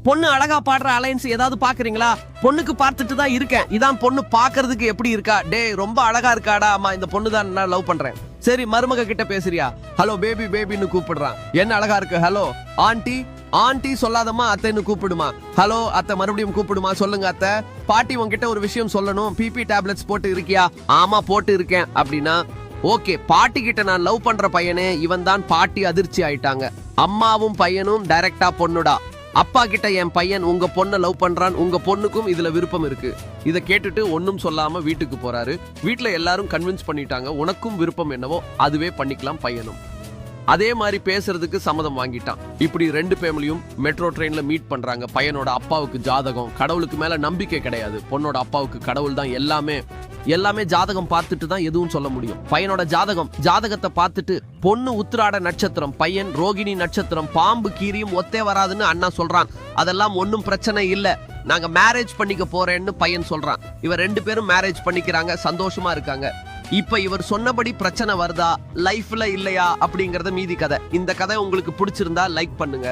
பொண்ணு அழகா பாடுற அலையன்ஸ் ஏதாவது பாக்குறீங்களா? பொண்ணுக்கு பார்த்துட்டு தான் இருக்கேன். இதான் பொண்ணு பாக்குறதுக்கு எப்படி இருக்கா? டேய் ரொம்ப அழகா இருக்காடா. அம்மா இந்த பொண்ணு தான் நான் லவ் பண்றேன். சரி மருமக கிட்ட பேசுறியா? ஹலோ பேபி பேபின்னு கூப்பிடுறான். என்ன அழகா இருக்கு. ஹலோ ஆண்டி ஆண்டி சொல்லாதம்மா அத்தைன்னு கூப்பிடுமா. ஹலோ அத்தை மறுபடியும் கூப்பிடுமா. சொல்லுங்க அத்தை. பாட்டி உன்கிட்ட ஒரு விஷயம் சொல்லணும். பிபி டேப்லெட்ஸ் போட்டு இருக்கியா? ஆமா போட்டு இருக்கேன். அப்படின்னா ஓகே, பாட்டி கிட்ட நான் லவ் பண்ற பையனே இவன் தான். பாட்டி அதிர்ச்சி ஆயிட்டாங்க. அம்மாவும் பையனும் டைரக்டா பொண்ணுடா. அப்பா கிட்ட என் பையன் உங்க பொண்ணை லவ் பண்றான், உங்க பொண்ணுக்கும் இதுல விருப்பம் இருக்கு. இதை கேட்டுட்டு ஒன்னும் சொல்லாம வீட்டுக்கு போறாரு. வீட்டுல எல்லாரும் கன்வின்ஸ் பண்ணிட்டாங்க, உனக்கும் விருப்பம் என்னவோ அதுவே பண்ணிக்கலாம் பையனும். அதே மாதிரி பேசுறதுக்கு சம்மதம் வாங்கிட்டான். இப்படி ரெண்டு ஃபேமிலியும் மெட்ரோ ட்ரெயின்ல மீட் பண்றாங்க. பையனோட அப்பாவுக்கு ஜாதகம், கடவுளுக்கு மேல நம்பிக்கை கிடையாது. பொண்ணோட அப்பாவுக்கு கடவுள் தான் எல்லாமே. எல்லாமே ஜாதகம் பார்த்துட்டு தான் எதுவும் சொல்ல முடியும். பையனோட ஜாதகத்தை பார்த்துட்டு பொண்ணு உத்திராட நட்சத்திரம், பையன் ரோகிணி நட்சத்திரம், பாம்பு கீரியும் ஒத்தே வராதுன்னு அண்ணா சொல்றான். அதெல்லாம் ஒன்னும் பிரச்சனை இல்ல, நாங்க மேரேஜ் பண்ணிக்க போறேன்னு பையன் சொல்றான். இவர் ரெண்டு பேரும் மேரேஜ் பண்ணிக்கிறாங்க, சந்தோஷமா இருக்காங்க. இப்ப இவர் சொன்னபடி பிரச்சனை வருதா லைஃப்ல இல்லையா அப்படிங்கறத மீதி கதை. இந்த கதை உங்களுக்கு பிடிச்சிருந்தா லைக் பண்ணுங்க.